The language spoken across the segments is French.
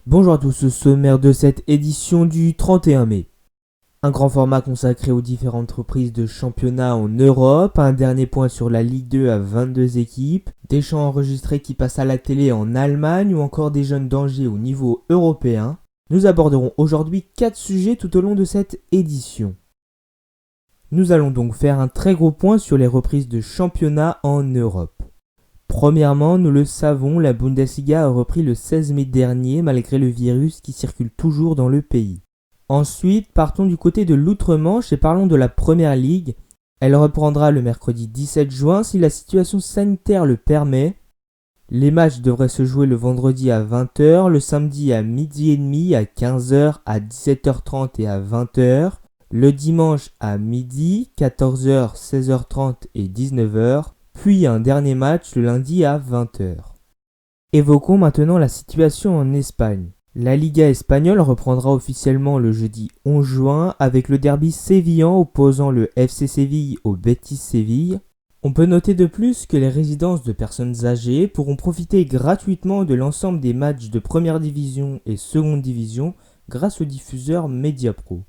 Bonjour à tous, au sommaire de cette édition du 31 mai. Un grand format consacré aux différentes reprises de championnat en Europe, un dernier point sur la Ligue 2 à 22 équipes, des chants enregistrés qui passent à la télé en Allemagne ou encore des jeunes dangers au niveau européen. Nous aborderons aujourd'hui 4 sujets tout au long de cette édition. Nous allons donc faire un très gros point sur les reprises de championnat en Europe. Premièrement, nous le savons, la Bundesliga a repris le 16 mai dernier malgré le virus qui circule toujours dans le pays. Ensuite, partons du côté de l'Outre-Manche et parlons de la Première Ligue. Elle reprendra le mercredi 17 juin si la situation sanitaire le permet. Les matchs devraient se jouer le vendredi à 20h, le samedi à midi et demi, à 15h, à 17h30 et à 20h, le dimanche à midi, 14h, 16h30 et 19h, puis un dernier match le lundi à 20h. Évoquons maintenant la situation en Espagne. La Liga espagnole reprendra officiellement le jeudi 11 juin avec le derby sévillan opposant le FC Séville au Betis Séville. On peut noter de plus que les résidences de personnes âgées pourront profiter gratuitement de l'ensemble des matchs de première division et seconde division grâce au diffuseur Mediapro.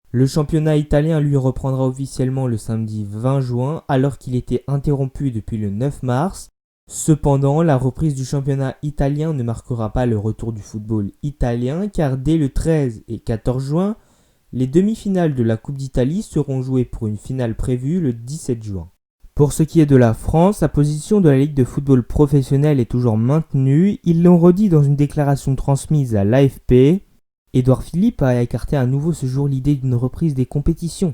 Le championnat italien lui reprendra officiellement le samedi 20 juin alors qu'il était interrompu depuis le 9 mars. Cependant, la reprise du championnat italien ne marquera pas le retour du football italien car dès le 13 et 14 juin, les demi-finales de la Coupe d'Italie seront jouées pour une finale prévue le 17 juin. Pour ce qui est de la France, la position de la Ligue de football professionnel est toujours maintenue. Ils l'ont redit dans une déclaration transmise à l'AFP. Édouard Philippe a écarté à nouveau ce jour l'idée d'une reprise des compétitions.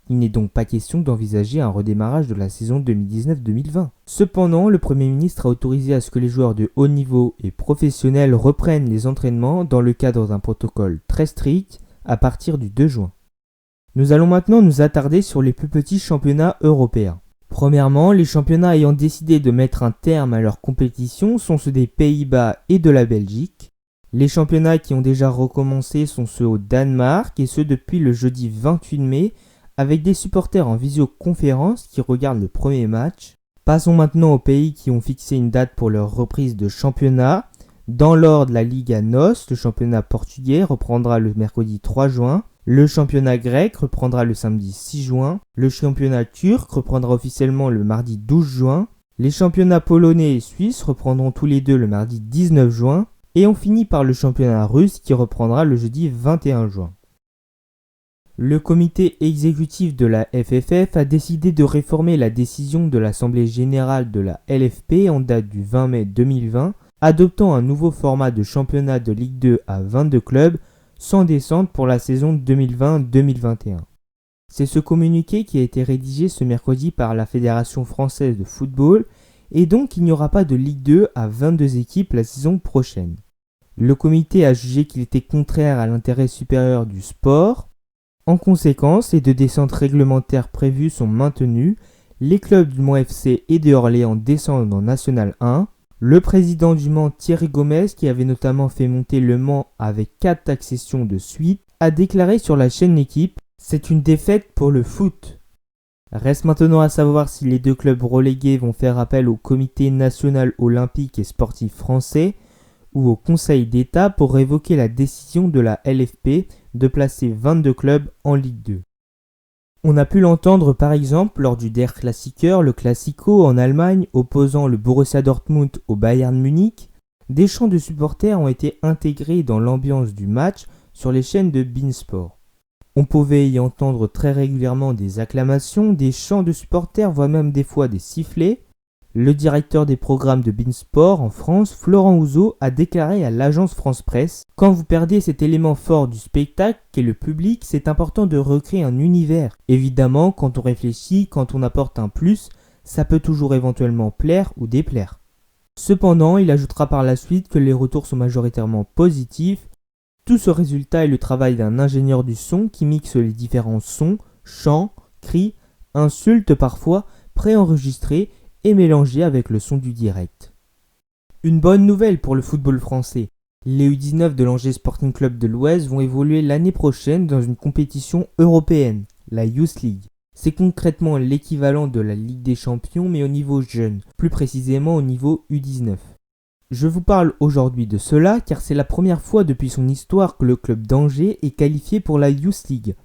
Il n'est donc pas question d'envisager un redémarrage de la saison 2019-2020. Cependant, le Premier ministre a autorisé à ce que les joueurs de haut niveau et professionnels reprennent les entraînements dans le cadre d'un protocole très strict à partir du 2 juin. Nous allons maintenant nous attarder sur les plus petits championnats européens. Premièrement, les championnats ayant décidé de mettre un terme à leur compétition sont ceux des Pays-Bas et de la Belgique. Les championnats qui ont déjà recommencé sont ceux au Danemark et ceux depuis le jeudi 28 mai avec des supporters en visioconférence qui regardent le premier match. Passons maintenant aux pays qui ont fixé une date pour leur reprise de championnat. Dans l'ordre, la Liga NOS, le championnat portugais, reprendra le mercredi 3 juin. Le championnat grec reprendra le samedi 6 juin. Le championnat turc reprendra officiellement le mardi 12 juin. Les championnats polonais et suisses reprendront tous les deux le mardi 19 juin. Et on finit par le championnat russe qui reprendra le jeudi 21 juin. Le comité exécutif de la FFF a décidé de réformer la décision de l'Assemblée générale de la LFP en date du 20 mai 2020, adoptant un nouveau format de championnat de Ligue 2 à 22 clubs sans descente pour la saison 2020-2021. C'est ce communiqué qui a été rédigé ce mercredi par la Fédération française de football et donc il n'y aura pas de Ligue 2 à 22 équipes la saison prochaine. Le comité a jugé qu'il était contraire à l'intérêt supérieur du sport. En conséquence, les deux descentes réglementaires prévues sont maintenues. Les clubs du Mans FC et de Orléans descendent en National 1. Le président du Mans, Thierry Gomez, qui avait notamment fait monter le Mans avec 4 accessions de suite, a déclaré sur la chaîne L'équipe « C'est une défaite pour le foot ». Reste maintenant à savoir si les deux clubs relégués vont faire appel au Comité national olympique et sportif français ou au Conseil d'État pour révoquer la décision de la LFP de placer 22 clubs en Ligue 2. On a pu l'entendre par exemple lors du Der Klassiker, le Classico en Allemagne opposant le Borussia Dortmund au Bayern Munich. Des chants de supporters ont été intégrés dans l'ambiance du match sur les chaînes de beIN Sport. On pouvait y entendre très régulièrement des acclamations, des chants de supporters, voire même des fois des sifflets. Le directeur des programmes de beIN Sport en France, Florent Houzeau, a déclaré à l'agence France Presse « Quand vous perdez cet élément fort du spectacle qu'est le public, c'est important de recréer un univers. Évidemment, quand on réfléchit, quand on apporte un plus, ça peut toujours éventuellement plaire ou déplaire. » Cependant, il ajoutera par la suite que les retours sont majoritairement positifs. Tout ce résultat est le travail d'un ingénieur du son qui mixe les différents sons, chants, cris, insultes parfois, préenregistrés et mélangé avec le son du direct. Une bonne nouvelle pour le football français. Les U19 de l'Angers Sporting Club de l'Ouest vont évoluer l'année prochaine dans une compétition européenne, la Youth League. C'est concrètement l'équivalent de la Ligue des Champions mais au niveau jeune, plus précisément au niveau U19. Je vous parle aujourd'hui de cela car c'est la première fois depuis son histoire que le club d'Angers est qualifié pour la Youth League.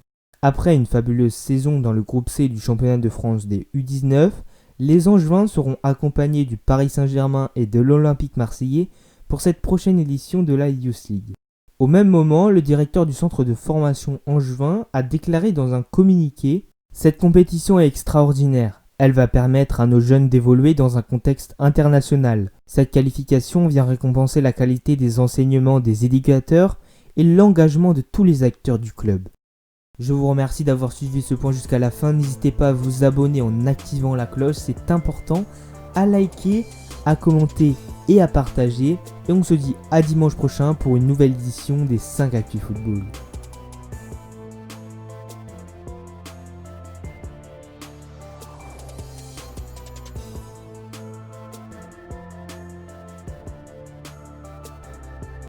Après une fabuleuse saison dans le groupe C du championnat de France des U19, les Angevins seront accompagnés du Paris Saint-Germain et de l'Olympique marseillais pour cette prochaine édition de la Youth League. Au même moment, le directeur du centre de formation angevin a déclaré dans un communiqué « Cette compétition est extraordinaire. Elle va permettre à nos jeunes d'évoluer dans un contexte international. Cette qualification vient récompenser la qualité des enseignements des éducateurs et l'engagement de tous les acteurs du club. » Je vous remercie d'avoir suivi ce point jusqu'à la fin. N'hésitez pas à vous abonner en activant la cloche, c'est important, à liker, à commenter et à partager. Et on se dit à dimanche prochain pour une nouvelle édition des 5 Actu Football.